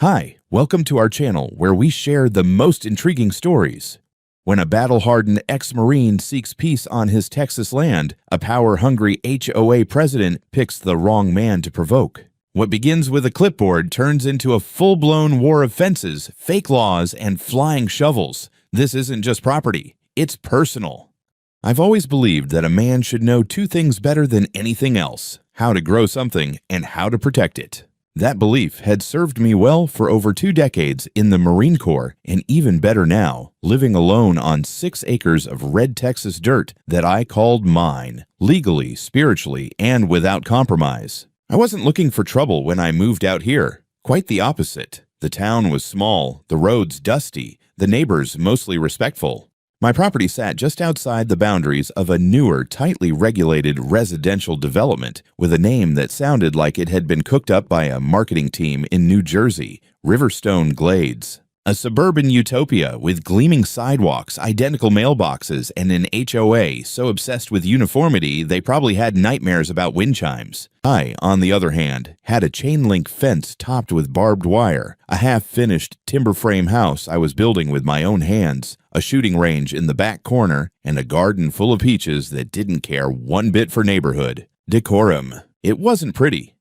Hi, welcome to our channel where we share the most intriguing stories. When a battle-hardened ex-Marine seeks peace on his Texas land, a power-hungry HOA president picks the wrong man to provoke. What begins with a clipboard turns into a full-blown war of fences, fake laws, and flying shovels. This isn't just property, it's personal. I've always believed that a man should know two things better than anything else: how to grow something and how to protect it. That belief had served me well for over 2 decades in the Marine Corps, and even better now, living alone on 6 acres of red Texas dirt that I called mine, legally, spiritually, and without compromise. I wasn't looking for trouble when I moved out here. Quite the opposite. The town was small, the roads dusty, the neighbors mostly respectful. My property sat just outside the boundaries of a newer, tightly regulated residential development with a name that sounded like it had been cooked up by a marketing team in New Jersey, Riverstone Glades. A suburban utopia with gleaming sidewalks, identical mailboxes, and an HOA so obsessed with uniformity they probably had nightmares about wind chimes. I, on the other hand, had a chain-link fence topped with barbed wire, a half-finished timber frame house I was building with my own hands, a shooting range in the back corner, and a garden full of peaches that didn't care one bit for neighborhood. Decorum. It wasn't pretty.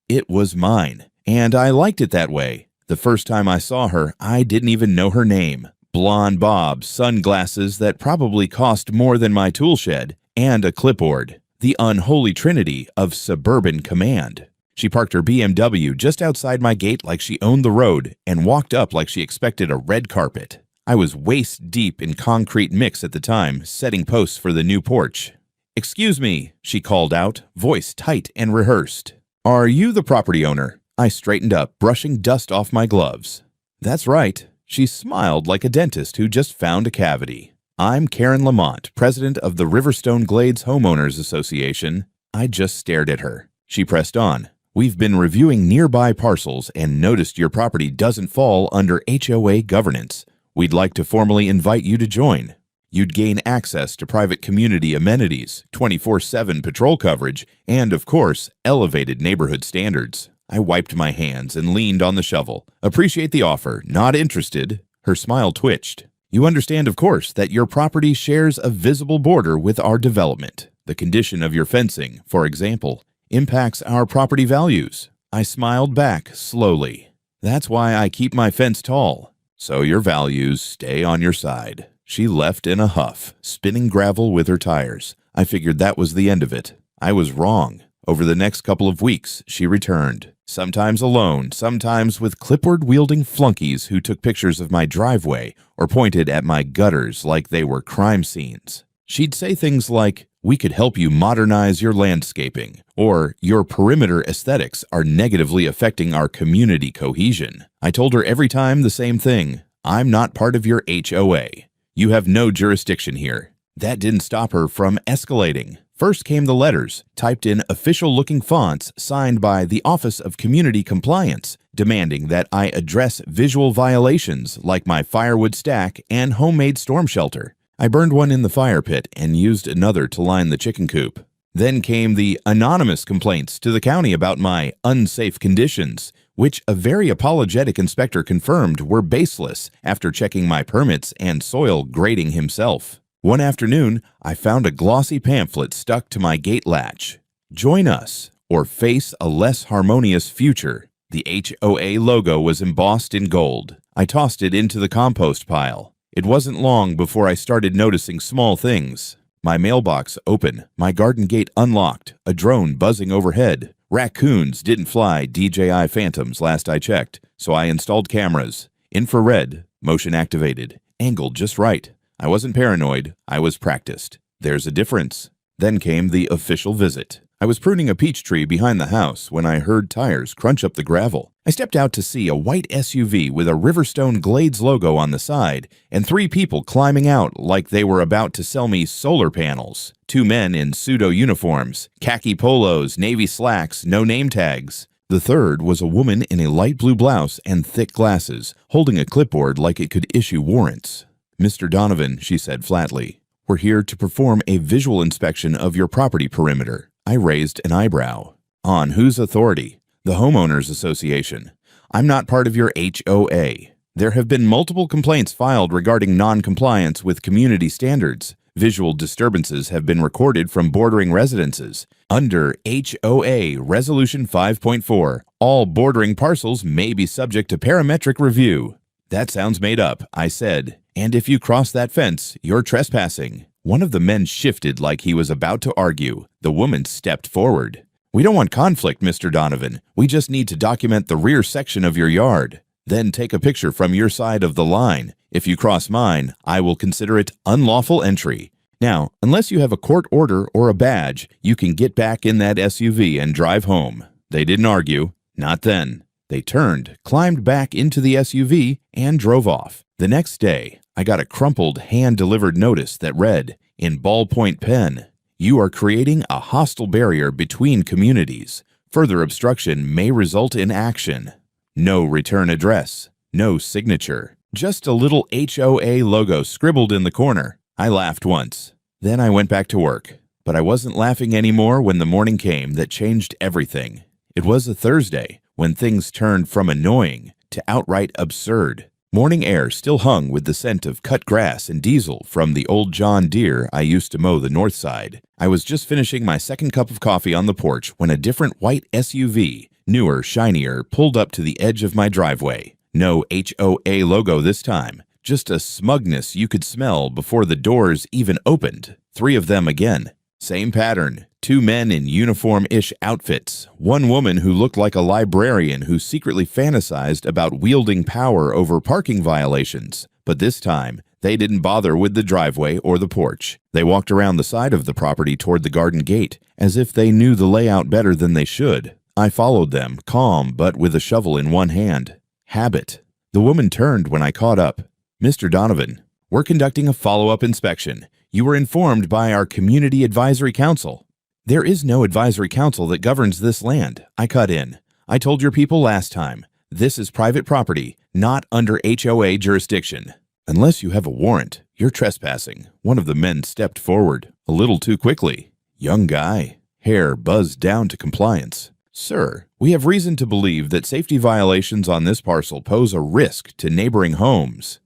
It was mine, and I liked it that way. The first time I saw her, I didn't even know her name. Blonde bob, sunglasses that probably cost more than my tool shed, and a clipboard. The unholy trinity of suburban command. She parked her BMW just outside my gate like she owned the road and walked up like she expected a red carpet. I was waist deep in concrete mix at the time, setting posts for the new porch. "Excuse me," she called out, voice tight and rehearsed. "Are you the property owner?" I straightened up, brushing dust off my gloves. "That's right." She smiled like a dentist who just found a cavity. "I'm Karen Lamont, president of the Riverstone Glades Homeowners Association." I just stared at her. She pressed on. "We've been reviewing nearby parcels and noticed your property doesn't fall under HOA governance. We'd like to formally invite you to join. You'd gain access to private community amenities, 24/7 patrol coverage, and, of course, elevated neighborhood standards." I wiped my hands and leaned on the shovel. "Appreciate the offer. Not interested." Her smile twitched. "You understand, of course, that your property shares a visible border with our development. The condition of your fencing, for example, impacts our property values." I smiled back slowly. "That's why I keep my fence tall. So your values stay on your side." She left in a huff, spinning gravel with her tires. I figured that was the end of it. I was wrong. Over the next couple of weeks, she returned. Sometimes alone, sometimes with clipboard-wielding flunkies who took pictures of my driveway or pointed at my gutters like they were crime scenes. She'd say things like, "We could help you modernize your landscaping," or "Your perimeter aesthetics are negatively affecting our community cohesion." I told her every time the same thing: "I'm not part of your HOA. You have no jurisdiction here." That didn't stop her from escalating. First came the letters, typed in official-looking fonts signed by the Office of Community Compliance, demanding that I address visual violations like my firewood stack and homemade storm shelter. I burned one in the fire pit and used another to line the chicken coop. Then came the anonymous complaints to the county about my unsafe conditions, which a very apologetic inspector confirmed were baseless after checking my permits and soil grading himself. One afternoon, I found a glossy pamphlet stuck to my gate latch. "Join us, or face a less harmonious future." The HOA logo was embossed in gold. I tossed it into the compost pile. It wasn't long before I started noticing small things. My mailbox open, my garden gate unlocked, a drone buzzing overhead. Raccoons didn't fly DJI Phantoms last I checked, so I installed cameras. Infrared, motion activated, angled just right. I wasn't paranoid, I was practiced. There's a difference. Then came the official visit. I was pruning a peach tree behind the house when I heard tires crunch up the gravel. I stepped out to see a white SUV with a Riverstone Glades logo on the side and 3 people climbing out like they were about to sell me solar panels. 2 men in pseudo uniforms, khaki polos, navy slacks, no name tags. The third was a woman in a light blue blouse and thick glasses, holding a clipboard like it could issue warrants. "Mr. Donovan," she said flatly, "we're here to perform a visual inspection of your property perimeter." I raised an eyebrow. "On whose authority?" "The Homeowners Association." I'm not part of your HOA. There have been multiple complaints filed regarding non-compliance with community standards. Visual disturbances have been recorded from bordering residences. Under HOA Resolution 5.4, all bordering parcels may be subject to parametric review. That sounds made up, I said. And if you cross that fence, you're trespassing. One of the men shifted like he was about to argue. The woman stepped forward. We don't want conflict, Mr. Donovan. We just need to document the rear section of your yard. Then take a picture from your side of the line. If you cross mine, I will consider it unlawful entry. Now, unless you have a court order or a badge, you can get back in that SUV and drive home. They didn't argue. Not then. They turned, climbed back into the SUV, and drove off. The next day, I got a crumpled, hand-delivered notice that read, in ballpoint pen, "You are creating a hostile barrier between communities. Further obstruction may result in action." No return address, no signature, just a little HOA logo scribbled in the corner. I laughed once. Then I went back to work. But I wasn't laughing anymore when the morning came that changed everything. It was a Thursday, when things turned from annoying to outright absurd. Morning air still hung with the scent of cut grass and diesel from the old John Deere I used to mow the north side. I was just finishing my second cup of coffee on the porch when a different white SUV, newer, shinier, pulled up to the edge of my driveway. No HOA logo this time, just a smugness you could smell before the doors even opened. 3 of them again. Same pattern. 2 men in uniform-ish outfits. 1 woman who looked like a librarian who secretly fantasized about wielding power over parking violations. But this time, they didn't bother with the driveway or the porch. They walked around the side of the property toward the garden gate, as if they knew the layout better than they should. I followed them, calm but with a shovel in one hand. Habit. The woman turned when I caught up. "Mr. Donovan, we're conducting a follow-up inspection. You were informed by our Community Advisory Council." "There is no advisory council that governs this land," I cut in. "I told your people last time. This is private property, not under HOA jurisdiction." "Unless you have a warrant, you're trespassing." One of the men stepped forward, a little too quickly. Young guy, hair buzzed down to compliance. "Sir, we have reason to believe that safety violations on this parcel pose a risk to neighboring homes."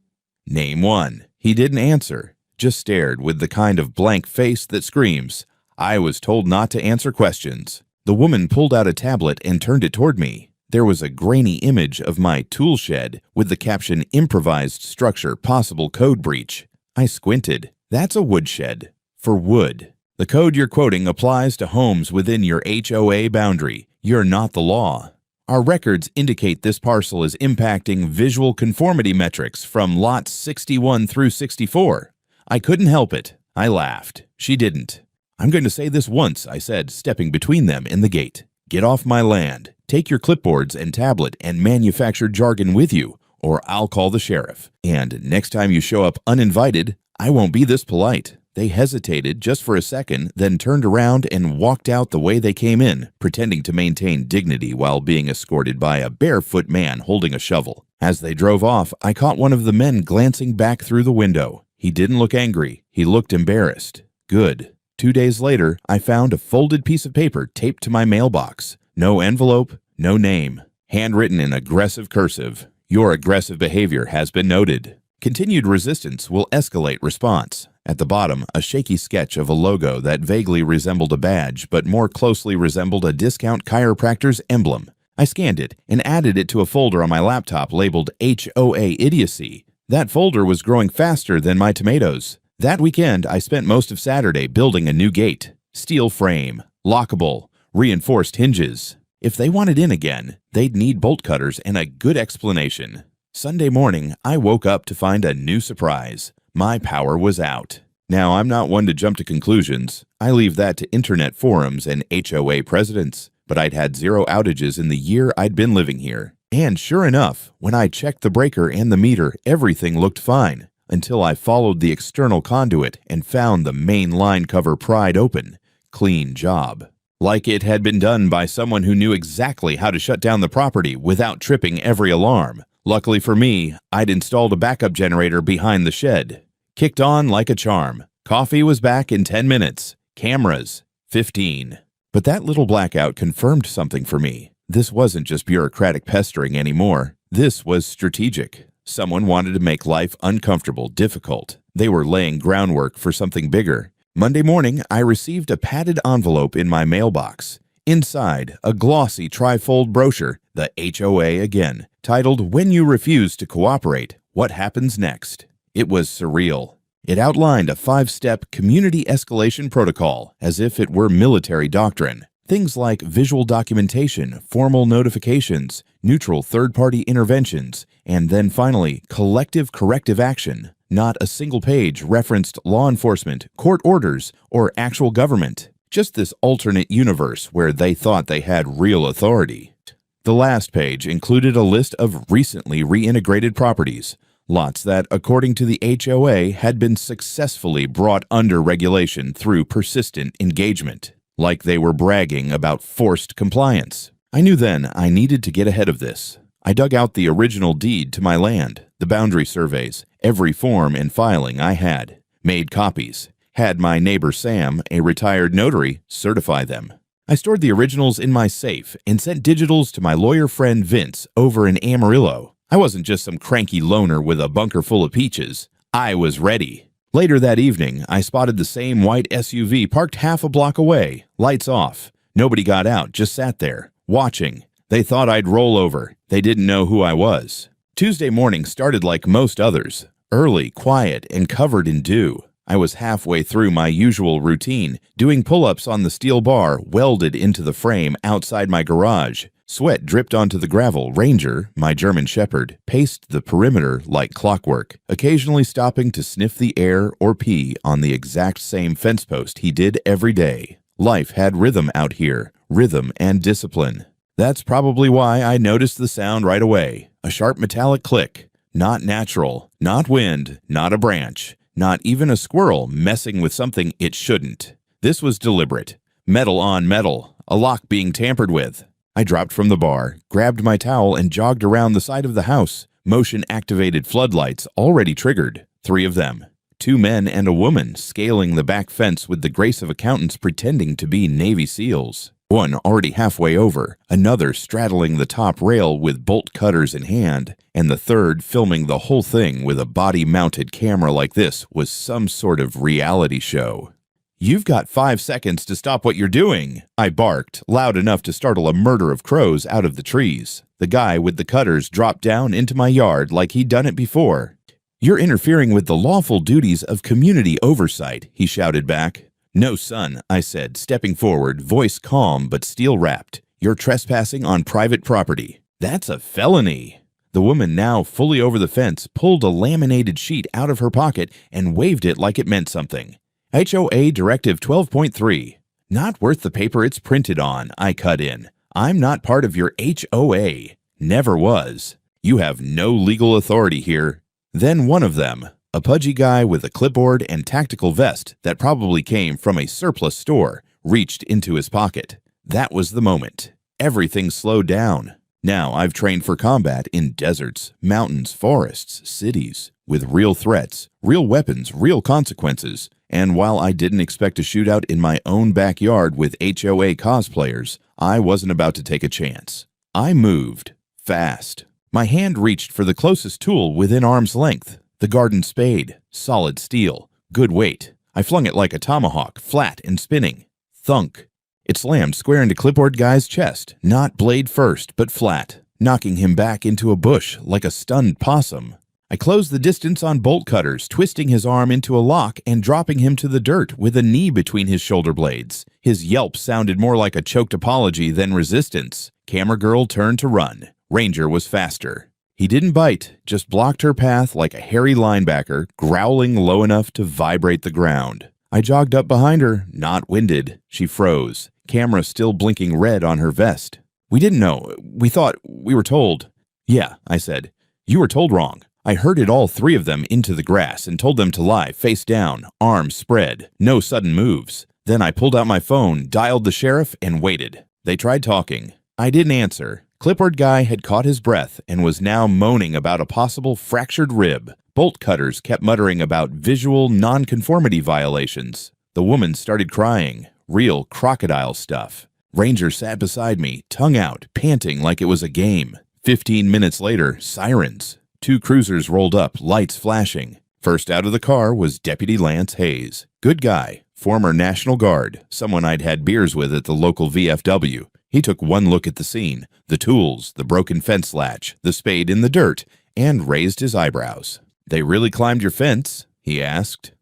"Name one." He didn't answer, just stared with the kind of blank face that screams, "I was told not to answer questions." The woman pulled out a tablet and turned it toward me. There was a grainy image of my tool shed with the caption, "Improvised structure, possible code breach." I squinted. "That's a woodshed. For wood. The code you're quoting applies to homes within your HOA boundary. You're not the law. Our records indicate this parcel is impacting visual conformity metrics from lots 61 through 64. I couldn't help it. I laughed. She didn't. "I'm going to say this once," I said, stepping between them in the gate. "Get off my land. Take your clipboards and tablet and manufactured jargon with you, or I'll call the sheriff. And next time you show up uninvited, I won't be this polite." They hesitated just for a second, then turned around and walked out the way they came in, pretending to maintain dignity while being escorted by a barefoot man holding a shovel. As they drove off, I caught one of the men glancing back through the window. He didn't look angry. He looked embarrassed. Good. 2 days later, I found a folded piece of paper taped to my mailbox. No envelope, no name. Handwritten in aggressive cursive. "Your aggressive behavior has been noted. Continued resistance will escalate response." At the bottom, a shaky sketch of a logo that vaguely resembled a badge but more closely resembled a discount chiropractor's emblem. I scanned it and added it to a folder on my laptop labeled HOA Idiocy. That folder was growing faster than my tomatoes. That weekend, I spent most of Saturday building a new gate. Steel frame, lockable, reinforced hinges. If they wanted in again, they'd need bolt cutters and a good explanation. Sunday morning, I woke up to find a new surprise. My power was out. Now, I'm not one to jump to conclusions. I leave that to internet forums and HOA presidents. But I'd had 0 outages in the year I'd been living here. And sure enough, when I checked the breaker and the meter, everything looked fine. Until I followed the external conduit and found the main line cover pried open. Clean job. Like it had been done by someone who knew exactly how to shut down the property without tripping every alarm. Luckily for me, I'd installed a backup generator behind the shed. Kicked on like a charm. Coffee was back in 10 minutes. Cameras, 15. But that little blackout confirmed something for me. This wasn't just bureaucratic pestering anymore. This was strategic. Someone wanted to make life uncomfortable, difficult. They were laying groundwork for something bigger. Monday morning, I received a padded envelope in my mailbox. Inside, a glossy trifold brochure, the HOA again, titled "When You Refuse to Cooperate, What Happens Next?" It was surreal. It outlined a 5-step community escalation protocol as if it were military doctrine. Things like visual documentation, formal notifications, neutral third-party interventions, and then finally, collective corrective action. Not a single page referenced law enforcement, court orders, or actual government. Just this alternate universe where they thought they had real authority. The last page included a list of recently reintegrated properties, lots that, according to the HOA, had been successfully brought under regulation through persistent engagement. Like they were bragging about forced compliance. I knew then I needed to get ahead of this. I dug out the original deed to my land, the boundary surveys, every form and filing I had, made copies, had my neighbor Sam, a retired notary, certify them. I stored the originals in my safe and sent digitals to my lawyer friend Vince over in Amarillo. I wasn't just some cranky loner with a bunker full of peaches. I was ready. Later that evening, I spotted the same white SUV parked half a block away, lights off. Nobody got out, just sat there, watching. They thought I'd roll over. They didn't know who I was. Tuesday morning started like most others, early, quiet, and covered in dew. I was halfway through my usual routine, doing pull-ups on the steel bar welded into the frame outside my garage. Sweat dripped onto the gravel. Ranger, my German shepherd, paced the perimeter like clockwork, occasionally stopping to sniff the air or pee on the exact same fence post he did every day. Life had rhythm out here, rhythm and discipline. That's probably why I noticed the sound right away. A sharp metallic click. Not natural, not wind, not a branch, not even a squirrel messing with something it shouldn't. This was deliberate. Metal on metal, a lock being tampered with. I dropped from the bar, grabbed my towel, and jogged around the side of the house. Motion-activated floodlights already triggered. 3 of them. 2 men and a woman scaling the back fence with the grace of accountants pretending to be Navy SEALs. One already halfway over, another straddling the top rail with bolt cutters in hand, and the third filming the whole thing with a body-mounted camera like this was some sort of reality show. "You've got 5 seconds to stop what you're doing," I barked, loud enough to startle a murder of crows out of the trees. The guy with the cutters dropped down into my yard like he'd done it before. "You're interfering with the lawful duties of community oversight," he shouted back. "No, son," I said, stepping forward, voice calm but steel-wrapped. "You're trespassing on private property. That's a felony." The woman, now fully over the fence, pulled a laminated sheet out of her pocket and waved it like it meant something. HOA Directive 12.3. "Not worth the paper it's printed on," I cut in. "I'm not part of your HOA. Never was. You have no legal authority here." Then one of them, a pudgy guy with a clipboard and tactical vest that probably came from a surplus store, reached into his pocket. That was the moment. Everything slowed down. Now I've trained for combat in deserts, mountains, forests, cities, with real threats, real weapons, real consequences. And while I didn't expect a shootout in my own backyard with HOA cosplayers, I wasn't about to take a chance. I moved. Fast. My hand reached for the closest tool within arm's length. The garden spade. Solid steel. Good weight. I flung it like a tomahawk, flat and spinning. Thunk. It slammed square into clipboard guy's chest, not blade first, but flat, knocking him back into a bush like a stunned possum. I closed the distance on bolt cutters, twisting his arm into a lock and dropping him to the dirt with a knee between his shoulder blades. His yelp sounded more like a choked apology than resistance. Camera girl turned to run. Ranger was faster. He didn't bite, just blocked her path like a hairy linebacker, growling low enough to vibrate the ground. I jogged up behind her, not winded. She froze, camera still blinking red on her vest. "We didn't know. We thought. We were told." "Yeah," I said. "You were told wrong. I herded all 3 of them into the grass and told them to lie face down, arms spread, no sudden moves. Then I pulled out my phone, dialed the sheriff, and waited. They tried talking. I didn't answer. Clipboard guy had caught his breath and was now moaning about a possible fractured rib. Bolt cutters kept muttering about visual nonconformity violations. The woman started crying, real crocodile stuff. Ranger sat beside me, tongue out, panting like it was a game. 15 minutes later, sirens. 2 cruisers rolled up, lights flashing. First out of the car was Deputy Lance Hayes. Good guy, former National Guard, someone I'd had beers with at the local VFW. He took one look at the scene, the tools, the broken fence latch, the spade in the dirt, and raised his eyebrows. "They really climbed your fence?" he asked.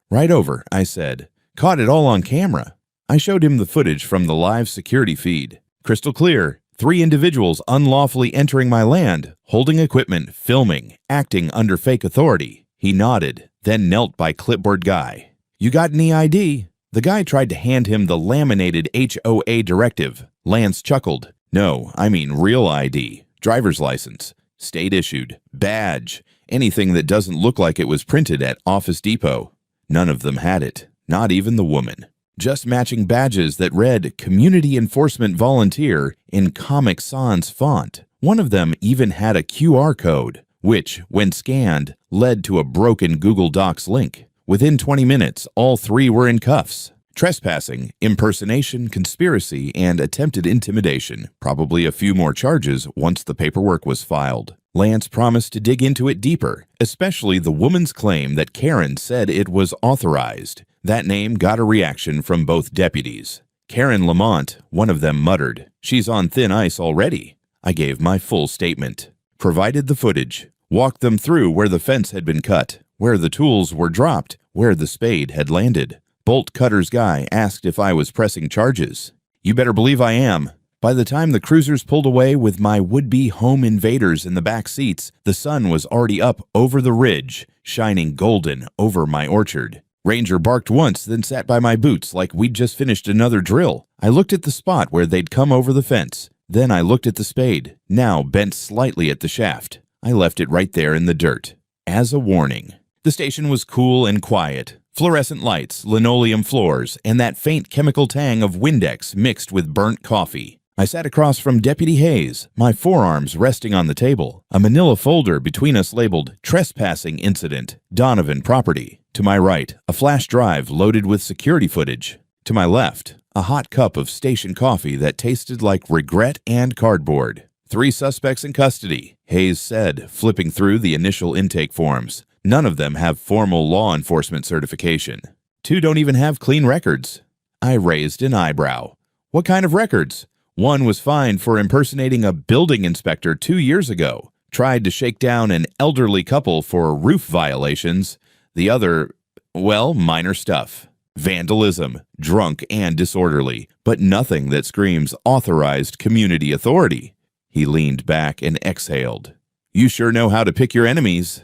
"Right over," I said. "Caught it all on camera." I showed him the footage from the live security feed. Crystal clear. 3 individuals unlawfully entering my land, holding equipment, filming, acting under fake authority. He nodded, then knelt by clipboard guy. "You got any ID?" The guy tried to hand him the laminated HOA directive. Lance chuckled. "No, I mean real ID. Driver's license. State issued. Badge. Anything that doesn't look like it was printed at Office Depot." None of them had it. Not even the woman. Just matching badges that read Community Enforcement Volunteer in Comic Sans font. One of them even had a QR code, which, when scanned, led to a broken Google Docs link. Within 20 minutes, all 3 were in cuffs. Trespassing, impersonation, conspiracy, and attempted intimidation. Probably a few more charges once the paperwork was filed. Lance promised to dig into it deeper, especially the woman's claim that Karen said it was authorized. That name got a reaction from both deputies. Karen Lamont, one of them muttered, "She's on thin ice already." I gave my full statement. Provided the footage. Walked them through where the fence had been cut, where the tools were dropped, where the spade had landed. Bolt Cutter's guy asked if I was pressing charges. "You better believe I am." By the time the cruisers pulled away with my would-be home invaders in the back seats, the sun was already up over the ridge, shining golden over my orchard. Ranger barked once, then sat by my boots like we'd just finished another drill. I looked at the spot where they'd come over the fence. Then I looked at the spade, now bent slightly at the shaft. I left it right there in the dirt, as a warning. The station was cool and quiet. Fluorescent lights, linoleum floors, and that faint chemical tang of Windex mixed with burnt coffee. I sat across from Deputy Hayes, my forearms resting on the table, a manila folder between us labeled Trespassing Incident, Donovan Property. To my right, a flash drive loaded with security footage. To my left, a hot cup of station coffee that tasted like regret and cardboard. 3 suspects in custody, Hayes said, flipping through the initial intake forms. None of them have formal law enforcement certification. 2 don't even have clean records. I raised an eyebrow. What kind of records? One was fined for impersonating a building inspector 2 years ago. Tried to shake down an elderly couple for roof violations. The other, well, minor stuff. Vandalism, drunk and disorderly, but nothing that screams authorized community authority. He leaned back and exhaled. "You sure know how to pick your enemies."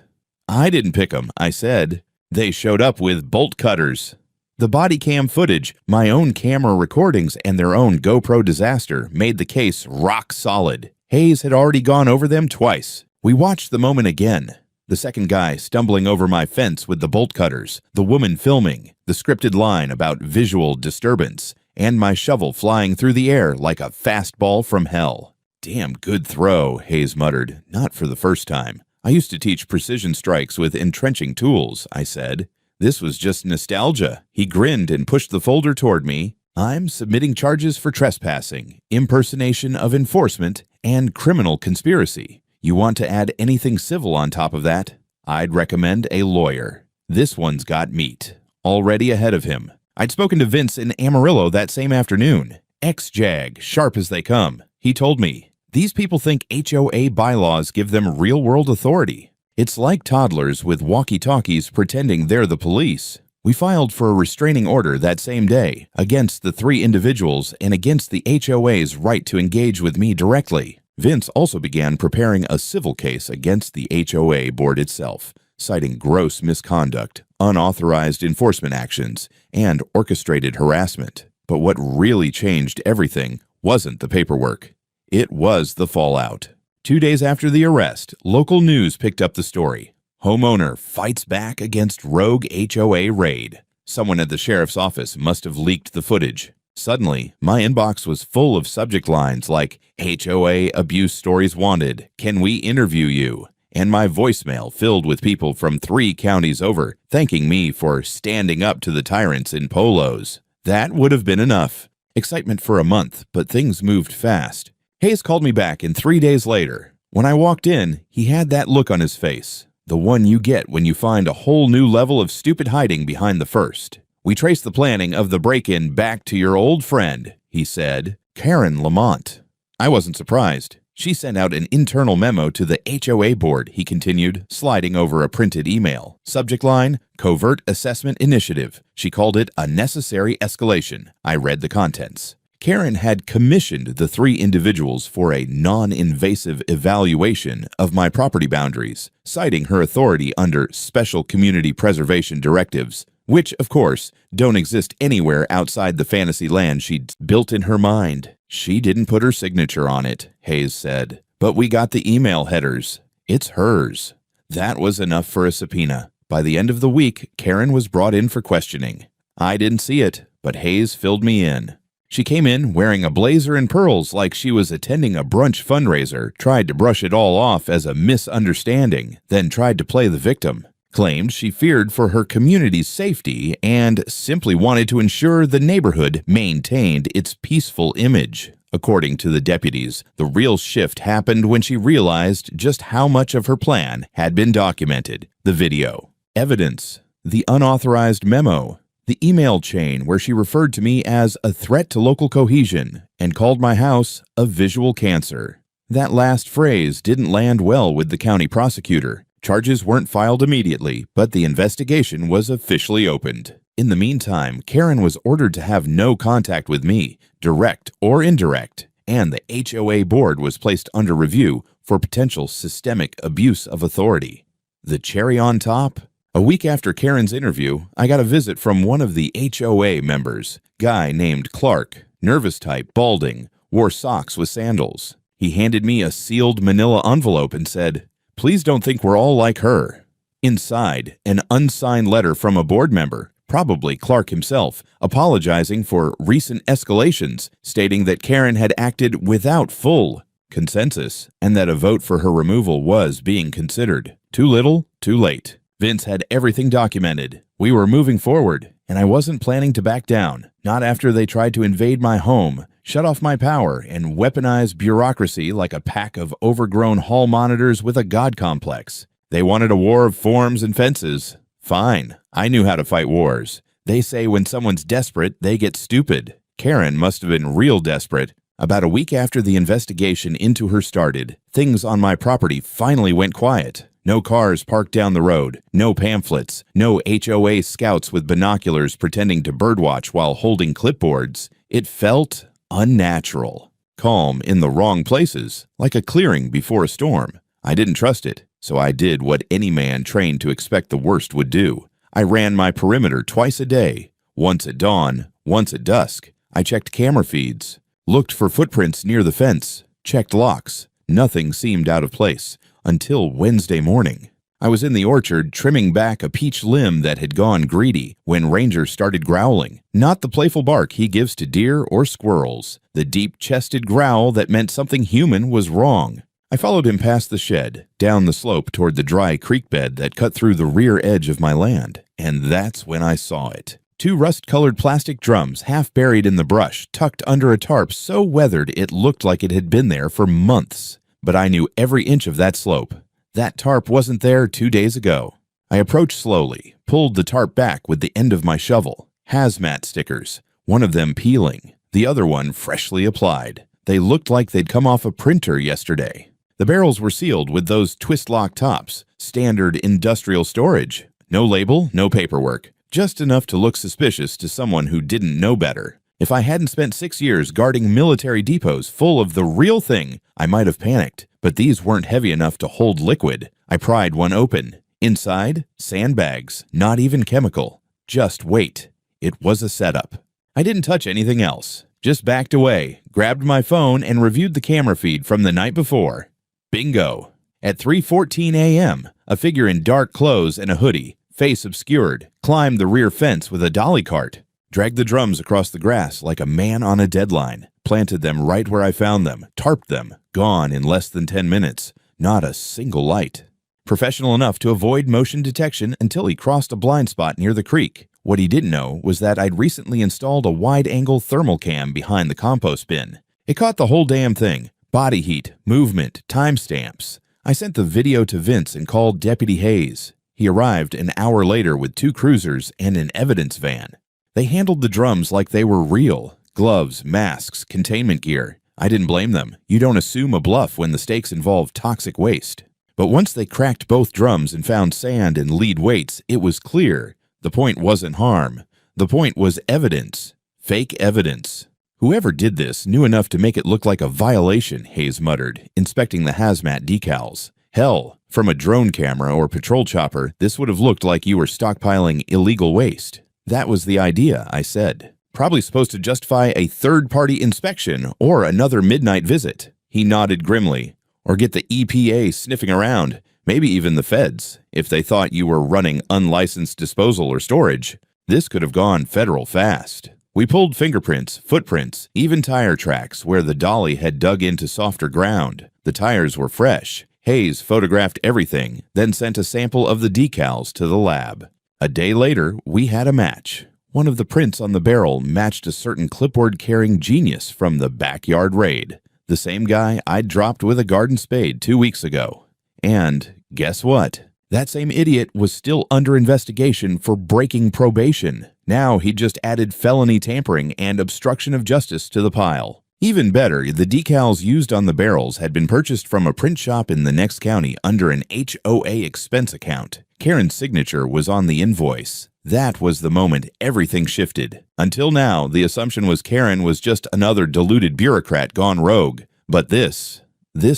"I didn't pick them," I said. "They showed up with bolt cutters." The body cam footage, my own camera recordings, and their own GoPro disaster made the case rock solid. Hayes had already gone over them twice. We watched the moment again. The second guy stumbling over my fence with the bolt cutters, the woman filming, the scripted line about visual disturbance, and my shovel flying through the air like a fastball from hell. "Damn good throw," Hayes muttered, not for the first time. "I used to teach precision strikes with entrenching tools," I said. This was just nostalgia. He grinned and pushed the folder toward me. "I'm submitting charges for trespassing, impersonation of enforcement, and criminal conspiracy. You want to add anything civil on top of that? I'd recommend a lawyer. This one's got meat. Already ahead of him. I'd spoken to Vince in Amarillo that same afternoon. Ex-JAG, sharp as they come. He told me, these people think HOA bylaws give them real-world authority. It's like toddlers with walkie-talkies pretending they're the police. We filed for a restraining order that same day against the 3 individuals and against the HOA's right to engage with me directly. Vince also began preparing a civil case against the HOA board itself, citing gross misconduct, unauthorized enforcement actions, and orchestrated harassment. But what really changed everything wasn't the paperwork. It was the fallout. 2 days after the arrest, local news picked up the story. Homeowner fights back against rogue HOA raid. Someone at the sheriff's office must have leaked the footage. Suddenly, my inbox was full of subject lines like, HOA abuse stories wanted, can we interview you? And my voicemail filled with people from 3 counties over, thanking me for standing up to the tyrants in polos. That would have been enough. Excitement for a month, but things moved fast. Hayes called me back, and 3 days later, when I walked in, he had that look on his face, the one you get when you find a whole new level of stupid hiding behind the first. "We traced the planning of the break-in back to your old friend," he said, "Karen Lamont." I wasn't surprised. She sent out an internal memo to the HOA board, he continued, sliding over a printed email. Subject line, Covert Assessment Initiative. She called it a necessary escalation. I read the contents. Karen had commissioned the 3 individuals for a non-invasive evaluation of my property boundaries, citing her authority under Special Community Preservation Directives, which, of course, don't exist anywhere outside the fantasy land she'd built in her mind. She didn't put her signature on it, Hayes said, but we got the email headers. It's hers. That was enough for a subpoena. By the end of the week, Karen was brought in for questioning. I didn't see it, but Hayes filled me in. She came in wearing a blazer and pearls like she was attending a brunch fundraiser, tried to brush it all off as a misunderstanding, then tried to play the victim. Claimed she feared for her community's safety and simply wanted to ensure the neighborhood maintained its peaceful image. According to the deputies, the real shift happened when she realized just how much of her plan had been documented. The video, evidence, the unauthorized memo, the email chain where she referred to me as a threat to local cohesion and called my house a visual cancer. That last phrase didn't land well with the county prosecutor. Charges weren't filed immediately, but the investigation was officially opened. In the meantime, Karen was ordered to have no contact with me, direct or indirect, and the HOA board was placed under review for potential systemic abuse of authority. The cherry on top? A week after Karen's interview, I got a visit from one of the HOA members, guy named Clark, nervous type, balding, wore socks with sandals. He handed me a sealed manila envelope and said, "Please don't think we're all like her." Inside, an unsigned letter from a board member, probably Clark himself, apologizing for recent escalations, stating that Karen had acted without full consensus and that a vote for her removal was being considered. Too little, too late. Vince had everything documented. We were moving forward, and I wasn't planning to back down, not after they tried to invade my home, shut off my power, and weaponize bureaucracy like a pack of overgrown hall monitors with a god complex. They wanted a war of forms and fences. Fine, I knew how to fight wars. They say when someone's desperate, they get stupid. Karen must have been real desperate. About a week after the investigation into her started, things on my property finally went quiet. No cars parked down the road, no pamphlets, no HOA scouts with binoculars pretending to birdwatch while holding clipboards. It felt unnatural. Calm in the wrong places, like a clearing before a storm. I didn't trust it, so I did what any man trained to expect the worst would do. I ran my perimeter twice a day, once at dawn, once at dusk. I checked camera feeds, looked for footprints near the fence, checked locks. Nothing seemed out of place until Wednesday morning. I was in the orchard trimming back a peach limb that had gone greedy when Ranger started growling. Not the playful bark he gives to deer or squirrels, the deep-chested growl that meant something human was wrong. I followed him past the shed, down the slope toward the dry creek bed that cut through the rear edge of my land, and that's when I saw it. 2 rust-colored plastic drums half buried in the brush, tucked under a tarp so weathered it looked like it had been there for months. But I knew every inch of that slope. That tarp wasn't there 2 days ago. I approached slowly, pulled the tarp back with the end of my shovel. Hazmat stickers, one of them peeling, the other one freshly applied. They looked like they'd come off a printer yesterday. The barrels were sealed with those twist-lock tops, standard industrial storage. No label, no paperwork, just enough to look suspicious to someone who didn't know better. If I hadn't spent 6 years guarding military depots full of the real thing, I might have panicked. But these weren't heavy enough to hold liquid. I pried one open. Inside, sandbags, not even chemical. Just weight. It was a setup. I didn't touch anything else. Just backed away, grabbed my phone, and reviewed the camera feed from the night before. Bingo. At 3:14 a.m., a figure in dark clothes and a hoodie, face obscured, climbed the rear fence with a dolly cart, dragged the drums across the grass like a man on a deadline, planted them right where I found them, tarped them, gone in less than 10 minutes. Not a single light. Professional enough to avoid motion detection until he crossed a blind spot near the creek. What he didn't know was that I'd recently installed a wide-angle thermal cam behind the compost bin. It caught the whole damn thing. Body heat, movement, timestamps. I sent the video to Vince and called Deputy Hayes. He arrived an hour later with 2 cruisers and an evidence van. They handled the drums like they were real. Gloves, masks, containment gear. I didn't blame them. You don't assume a bluff when the stakes involve toxic waste. But once they cracked both drums and found sand and lead weights, it was clear. The point wasn't harm. The point was evidence. Fake evidence. Whoever did this knew enough to make it look like a violation, Hayes muttered, inspecting the hazmat decals. Hell, from a drone camera or patrol chopper, this would have looked like you were stockpiling illegal waste. That was the idea, I said. Probably supposed to justify a third-party inspection or another midnight visit. He nodded grimly. Or get the EPA sniffing around, maybe even the feds, if they thought you were running unlicensed disposal or storage. This could have gone federal fast. We pulled fingerprints, footprints, even tire tracks where the dolly had dug into softer ground. The tires were fresh. Hayes photographed everything, then sent a sample of the decals to the lab. A day later, we had a match. One of the prints on the barrel matched a certain clipboard-carrying genius from the backyard raid. The same guy I'd dropped with a garden spade 2 weeks ago. And guess what? That same idiot was still under investigation for breaking probation. Now he just added felony tampering and obstruction of justice to the pile. Even better, the decals used on the barrels had been purchased from a print shop in the next county under an HOA expense account. Karen's signature was on the invoice. That was the moment everything shifted. Until now, the assumption was Karen was just another deluded bureaucrat gone rogue. But this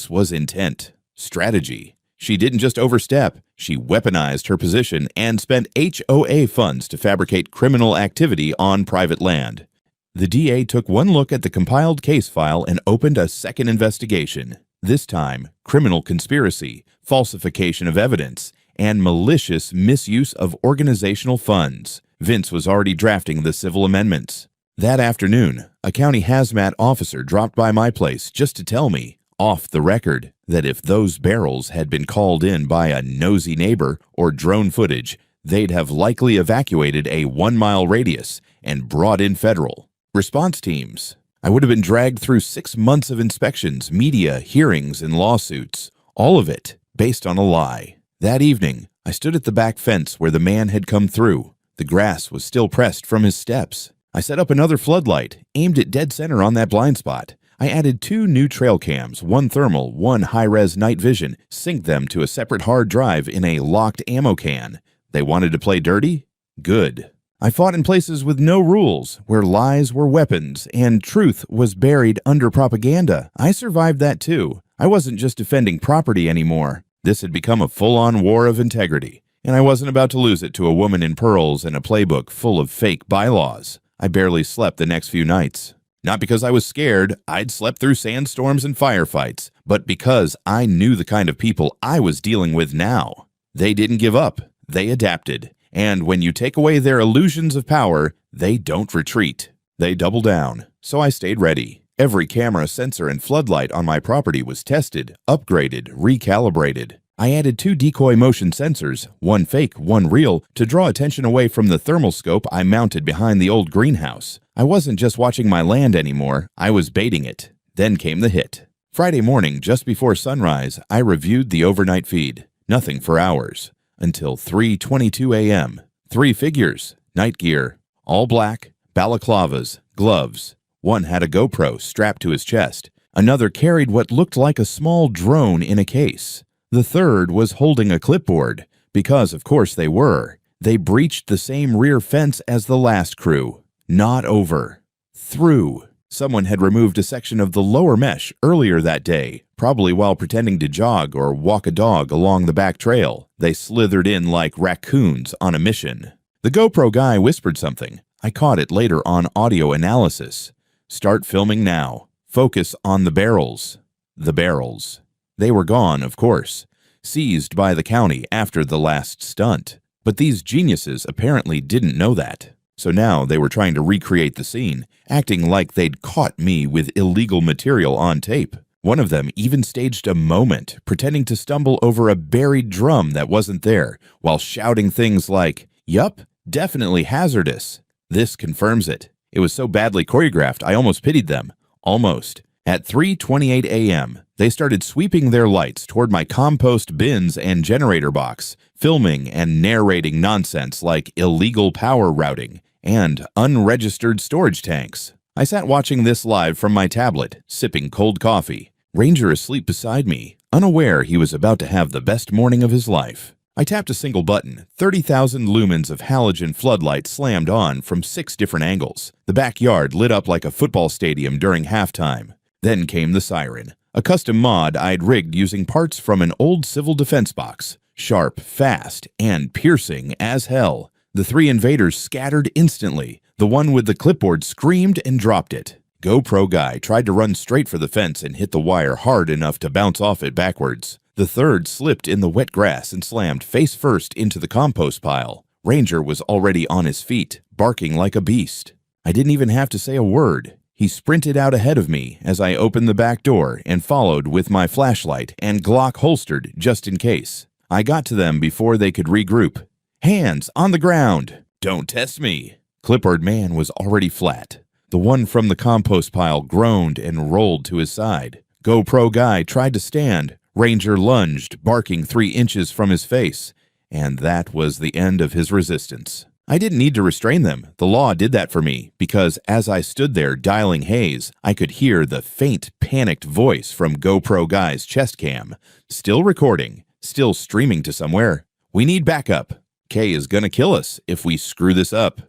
was intent, strategy. She didn't just overstep, she weaponized her position and spent HOA funds to fabricate criminal activity on private land. The DA took one look at the compiled case file and opened a second investigation. This time, criminal conspiracy, falsification of evidence, and malicious misuse of organizational funds. Vince was already drafting the civil amendments. That afternoon, a county hazmat officer dropped by my place just to tell me, off the record, that if those barrels had been called in by a nosy neighbor or drone footage, they'd have likely evacuated a 1-mile radius and brought in federal response teams. I would have been dragged through 6 months of inspections, media, hearings, and lawsuits, all of it based on a lie. That evening, I stood at the back fence where the man had come through. The grass was still pressed from his steps. I set up another floodlight, aimed it dead center on that blind spot. I added 2 new trail cams, 1 thermal, 1 high-res night vision, synced them to a separate hard drive in a locked ammo can. They wanted to play dirty? Good. I fought in places with no rules, where lies were weapons and truth was buried under propaganda. I survived that too. I wasn't just defending property anymore. This had become a full-on war of integrity, and I wasn't about to lose it to a woman in pearls and a playbook full of fake bylaws. I barely slept the next few nights. Not because I was scared, I'd slept through sandstorms and firefights, but because I knew the kind of people I was dealing with now. They didn't give up, they adapted. And when you take away their illusions of power, they don't retreat. They double down. So I stayed ready. Every camera, sensor, and floodlight on my property was tested, upgraded, recalibrated. I added 2 decoy motion sensors, 1 fake, 1 real, to draw attention away from the thermal scope I mounted behind the old greenhouse. I wasn't just watching my land anymore, I was baiting it. Then came the hit. Friday morning, just before sunrise, I reviewed the overnight feed. Nothing for hours. Until 3:22 a.m. 3 figures, night gear, all black, balaclavas, gloves. One had a GoPro strapped to his chest. Another carried what looked like a small drone in a case. The third was holding a clipboard, because of course they were. They breached the same rear fence as the last crew. Not over. Through. Someone had removed a section of the lower mesh earlier that day, probably while pretending to jog or walk a dog along the back trail. They slithered in like raccoons on a mission. The GoPro guy whispered something. I caught it later on audio analysis. Start filming now. Focus on the barrels. The barrels. They were gone, of course, seized by the county after the last stunt. But these geniuses apparently didn't know that. So now they were trying to recreate the scene, acting like they'd caught me with illegal material on tape. One of them even staged a moment, pretending to stumble over a buried drum that wasn't there, while shouting things like, "Yup, Definitely hazardous. This confirms it. It was so badly choreographed, I almost pitied them. Almost. At 3:28 a.m., they started sweeping their lights toward my compost bins and generator box, filming and narrating nonsense like illegal power routing and unregistered storage tanks. I sat watching this live from my tablet, sipping cold coffee. Ranger asleep beside me, unaware he was about to have the best morning of his life. I tapped a single button. 30,000 lumens of halogen floodlight slammed on from 6 different angles. The backyard lit up like a football stadium during halftime. Then came the siren, a custom mod I'd rigged using parts from an old civil defense box. Sharp, fast, and piercing as hell. The 3 invaders scattered instantly. The one with the clipboard screamed and dropped it. GoPro guy tried to run straight for the fence and hit the wire hard enough to bounce off it backwards. The third slipped in the wet grass and slammed face first into the compost pile. Ranger was already on his feet, barking like a beast. I didn't even have to say a word. He sprinted out ahead of me as I opened the back door and followed with my flashlight and Glock holstered just in case. I got to them before they could regroup. Hands on the ground! Don't test me! Clipboard man was already flat. The one from the compost pile groaned and rolled to his side. GoPro guy tried to stand. Ranger lunged, barking 3 inches from his face, and that was the end of his resistance. I didn't need to restrain them. The law did that for me, because as I stood there dialing Hayes, I could hear the faint, panicked voice from GoPro guy's chest cam. Still recording, still streaming to somewhere. We need backup. Kay is gonna kill us if we screw this up.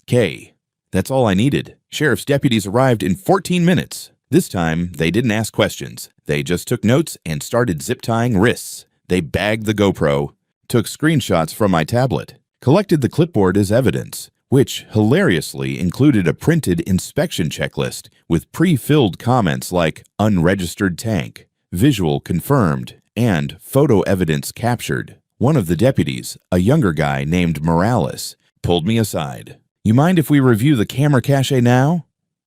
Kay. That's all I needed. Sheriff's deputies arrived in 14 minutes. This time, they didn't ask questions. They just took notes and started zip-tying wrists. They bagged the GoPro, took screenshots from my tablet, collected the clipboard as evidence, which hilariously included a printed inspection checklist with pre-filled comments like unregistered tank, visual confirmed, and photo evidence captured. One of the deputies, a younger guy named Morales, pulled me aside. "You mind if we review the camera cache now?"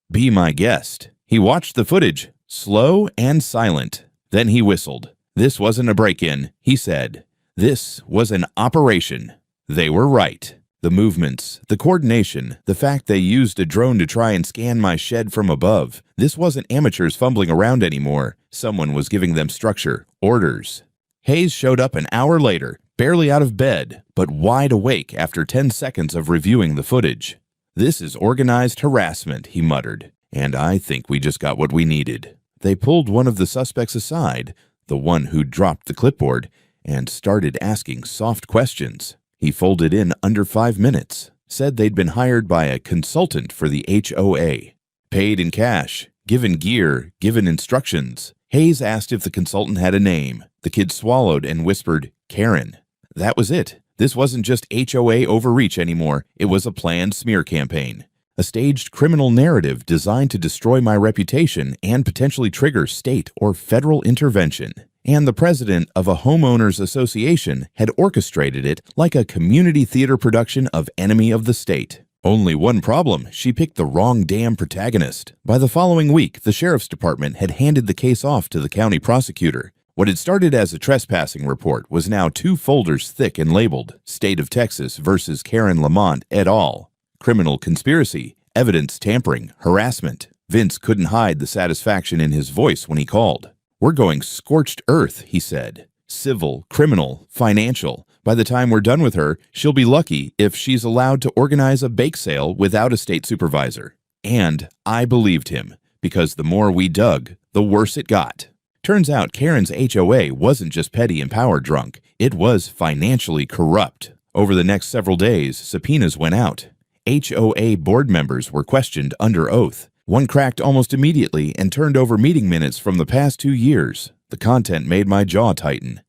"Be my guest." He watched the footage, slow and silent. Then he whistled. This wasn't a break-in, he said. This was an operation. They were right. The movements, the coordination, the fact they used a drone to try and scan my shed from above. This wasn't amateurs fumbling around anymore. Someone was giving them structure, orders. Hayes showed up an hour later, barely out of bed, but wide awake after 10 seconds of reviewing the footage. "This is organized harassment," he muttered. "And I think we just got what we needed." They pulled one of the suspects aside, the one who dropped the clipboard, and started asking soft questions. He folded in under 5 minutes, said they'd been hired by a consultant for the HOA. Paid in cash, given gear, given instructions. Hayes asked if the consultant had a name. The kid swallowed and whispered, "Karen." That was it. This wasn't just HOA overreach anymore. It was a planned smear campaign. A staged criminal narrative designed to destroy my reputation and potentially trigger state or federal intervention. And the president of a homeowners association had orchestrated it like a community theater production of Enemy of the State. Only one problem: she picked the wrong damn protagonist. By the following week, the sheriff's department had handed the case off to the county prosecutor. What had started as a trespassing report was now 2 folders thick and labeled State of Texas versus Karen Lamont et al. Criminal conspiracy, evidence tampering, harassment. Vince couldn't hide the satisfaction in his voice when he called. "We're going scorched earth," he said. "Civil, criminal, financial. By the time we're done with her, she'll be lucky if she's allowed to organize a bake sale without a state supervisor." And I believed him, because the more we dug, the worse it got. Turns out Karen's HOA wasn't just petty and power drunk. It was financially corrupt. Over the next several days, subpoenas went out. HOA board members were questioned under oath. One cracked almost immediately and turned over meeting minutes from the past 2 years. The content made my jaw tighten.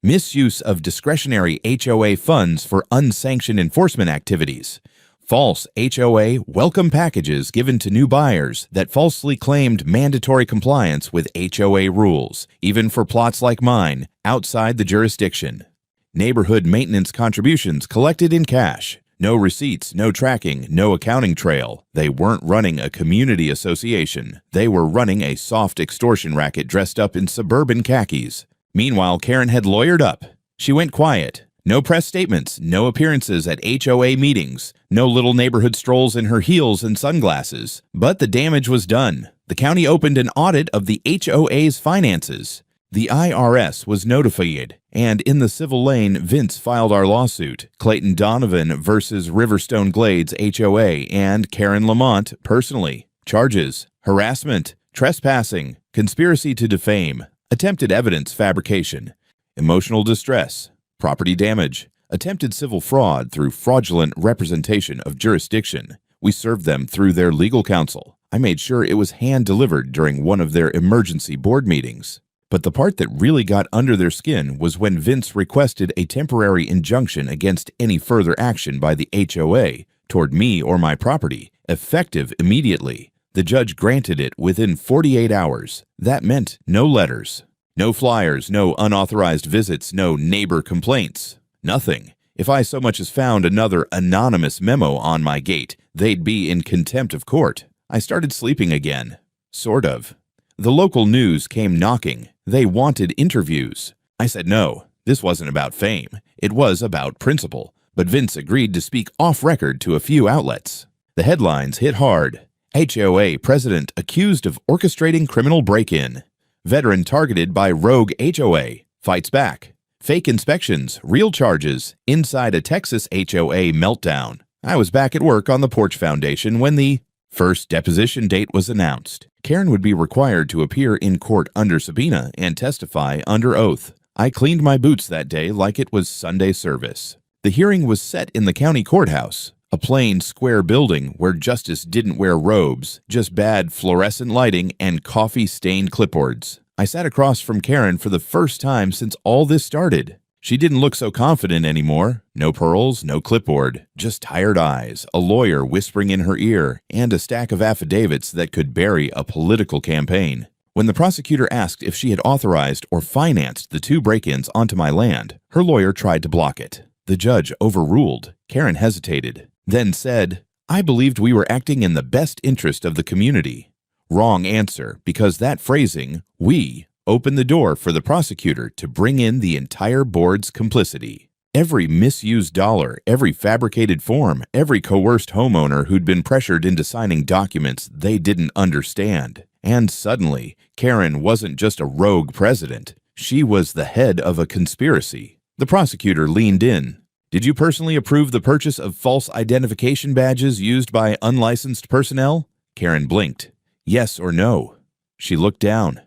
Misuse of discretionary HOA funds for unsanctioned enforcement activities. False HOA welcome packages given to new buyers that falsely claimed mandatory compliance with HOA rules, even for plots like mine, outside the jurisdiction. Neighborhood maintenance contributions collected in cash. No receipts, no tracking, no accounting trail. They weren't running a community association. They were running a soft extortion racket dressed up in suburban khakis. Meanwhile, Karen had lawyered up. She went quiet, No press statements, no appearances at HOA meetings, no little neighborhood strolls in her heels and sunglasses. But the damage was done. The county opened an audit of the HOA's finances. The IRS was notified, and in the civil lane, Vince filed our lawsuit, Clayton Donovan versus Riverstone Glades HOA and Karen Lamont personally. Charges: harassment, trespassing, conspiracy to defame, attempted evidence fabrication, emotional distress, property damage, attempted civil fraud through fraudulent representation of jurisdiction. We served them through their legal counsel. I made sure it was hand-delivered during one of their emergency board meetings. But the part that really got under their skin was when Vince requested a temporary injunction against any further action by the HOA toward me or my property, effective immediately. The judge granted it within 48 hours. That meant no letters. No flyers, no unauthorized visits, no neighbor complaints. Nothing. If I so much as found another anonymous memo on my gate, they'd be in contempt of court. I started sleeping again. Sort of. The local news came knocking. They wanted interviews. I said no. This wasn't about fame. It was about principle. But Vince agreed to speak off-record to a few outlets. The headlines hit hard. HOA president accused of orchestrating criminal break-in. Veteran targeted by rogue HOA, fights back. Fake inspections, real charges, inside a Texas HOA meltdown. I was back at work on the Porch Foundation when the first deposition date was announced. Karen would be required to appear in court under subpoena and testify under oath. I cleaned my boots that day like it was Sunday service. The hearing was set in the county courthouse, a plain, square building where justice didn't wear robes, just bad fluorescent lighting and coffee-stained clipboards. I sat across from Karen for the first time since all this started. She didn't look so confident anymore. No pearls, no clipboard, just tired eyes, a lawyer whispering in her ear, and a stack of affidavits that could bury a political campaign. When the prosecutor asked if she had authorized or financed the 2 break-ins onto my land, her lawyer tried to block it. The judge overruled. Karen hesitated, then said, "I believed we were acting in the best interest of the community." Wrong answer, because that phrasing, "we," opened the door for the prosecutor to bring in the entire board's complicity. Every misused dollar, every fabricated form, every coerced homeowner who'd been pressured into signing documents they didn't understand. And suddenly, Karen wasn't just a rogue president. She was the head of a conspiracy. The prosecutor leaned in. "Did you personally approve the purchase of false identification badges used by unlicensed personnel?" Karen blinked. "Yes or no?" She looked down.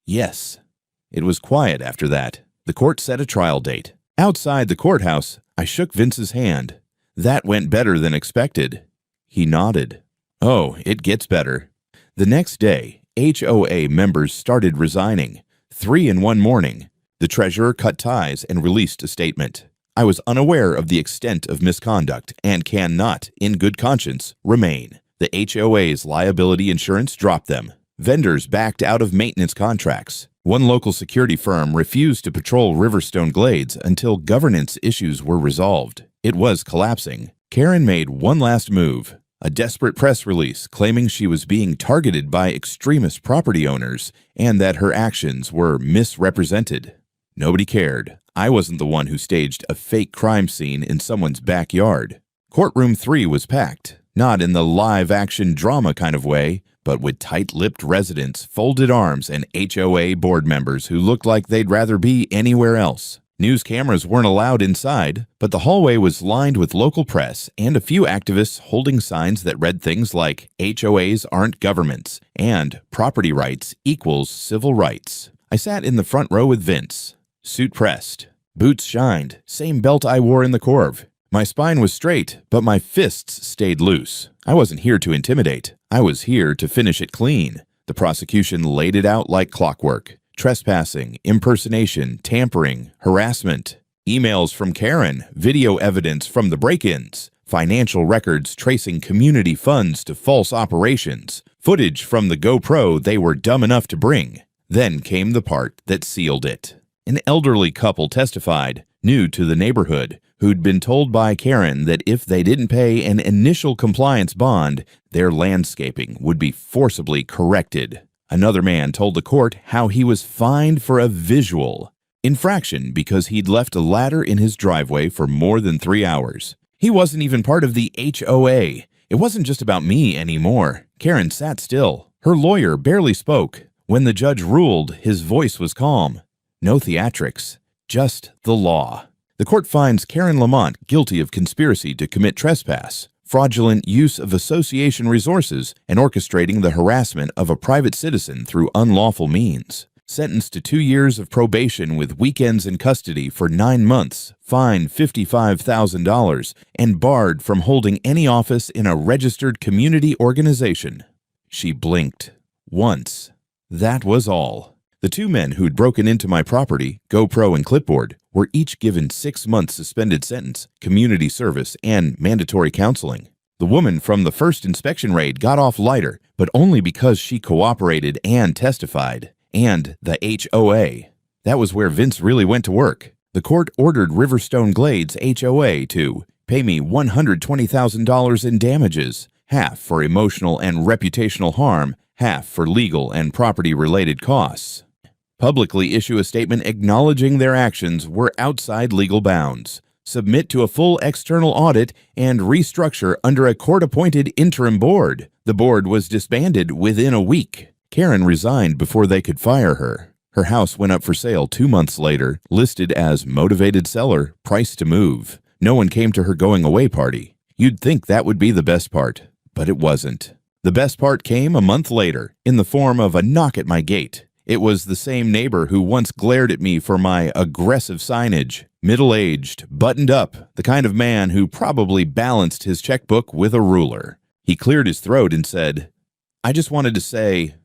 "Yes." It was quiet after that. The court set a trial date. Outside the courthouse, I shook Vince's hand. That went better than expected. He nodded. "Oh, it gets better." The next day, HOA members started resigning. 3 in one morning. The treasurer cut ties and released a statement. I was unaware of the extent of misconduct and cannot, in good conscience, remain. The HOA's liability insurance dropped them. Vendors backed out of maintenance contracts. One local security firm refused to patrol Riverstone Glades until governance issues were resolved. It was collapsing. Karen made one last move. A desperate press release claiming she was being targeted by extremist property owners and that her actions were misrepresented. Nobody cared. I wasn't the one who staged a fake crime scene in someone's backyard. Courtroom 3 was packed, not in the live-action drama kind of way, but with tight-lipped residents, folded arms, and HOA board members who looked like they'd rather be anywhere else. News cameras weren't allowed inside, but the hallway was lined with local press and a few activists holding signs that read things like "HOAs aren't governments" and "Property rights equals civil rights." I sat in the front row with Vince. Suit pressed. Boots shined, same belt I wore in the Corv. My spine was straight, but my fists stayed loose. I wasn't here to intimidate. I was here to finish it clean. The prosecution laid it out like clockwork. Trespassing, impersonation, tampering, harassment. Emails from Karen, video evidence from the break-ins, financial records tracing community funds to false operations, footage from the GoPro they were dumb enough to bring. Then came the part that sealed it. An elderly couple testified, new to the neighborhood, who'd been told by Karen that if they didn't pay an initial compliance bond, their landscaping would be forcibly corrected. Another man told the court how he was fined for a visual. Infraction because he'd left a ladder in his driveway for more than 3 hours. He wasn't even part of the HOA. It wasn't just about me anymore. Karen sat still. Her lawyer barely spoke. When the judge ruled, his voice was calm. No theatrics, just the law. The court finds Karen Lamont guilty of conspiracy to commit trespass, fraudulent use of association resources, and orchestrating the harassment of a private citizen through unlawful means. Sentenced to 2 years of probation with weekends in custody for 9 months, fined $55,000, and barred from holding any office in a registered community organization. She blinked. Once. That was all. The 2 men who'd broken into my property, GoPro and clipboard, were each given 6 months suspended sentence, community service, and mandatory counseling. The woman from the first inspection raid got off lighter, but only because she cooperated and testified. And the HOA. That was where Vince really went to work. The court ordered Riverstone Glades HOA to pay me $120,000 in damages, half for emotional and reputational harm, half for legal and property-related costs. Publicly issue a statement acknowledging their actions were outside legal bounds, submit to a full external audit, and restructure under a court-appointed interim board. The board was disbanded within a week. Karen resigned before they could fire her. Her house went up for sale 2 months later, listed as motivated seller, price to move. No one came to her going-away party. You'd think that would be the best part, but it wasn't. The best part came a month later, in the form of a knock at my gate. It was the same neighbor who once glared at me for my aggressive signage. Middle-aged, buttoned up, the kind of man who probably balanced his checkbook with a ruler. He cleared his throat and said, "I just wanted to say,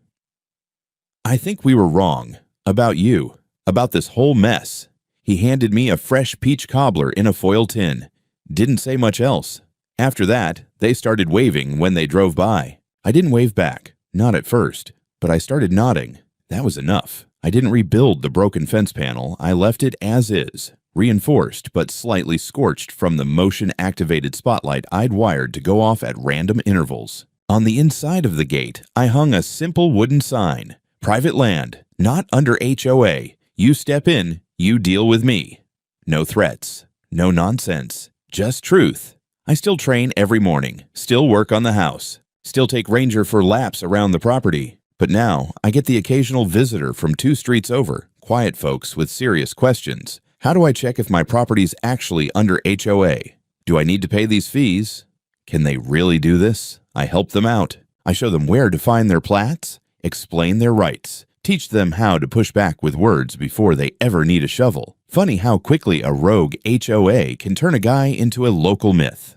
I think we were wrong. About you. About this whole mess." He handed me a fresh peach cobbler in a foil tin. Didn't say much else. After that, they started waving when they drove by. I didn't wave back. Not at first. But I started nodding. That was enough. I didn't rebuild the broken fence panel. I left it as is. Reinforced, but slightly scorched from the motion-activated spotlight I'd wired to go off at random intervals. On the inside of the gate, I hung a simple wooden sign. Private land, not under HOA. You step in, you deal with me. No threats, no nonsense, just truth. I still train every morning, still work on the house, still take Ranger for laps around the property. But now, I get the occasional visitor from 2 streets over, quiet folks with serious questions. How do I check if my property's actually under HOA? Do I need to pay these fees? Can they really do this? I help them out. I show them where to find their plats, explain their rights, teach them how to push back with words before they ever need a shovel. Funny how quickly a rogue HOA can turn a guy into a local myth.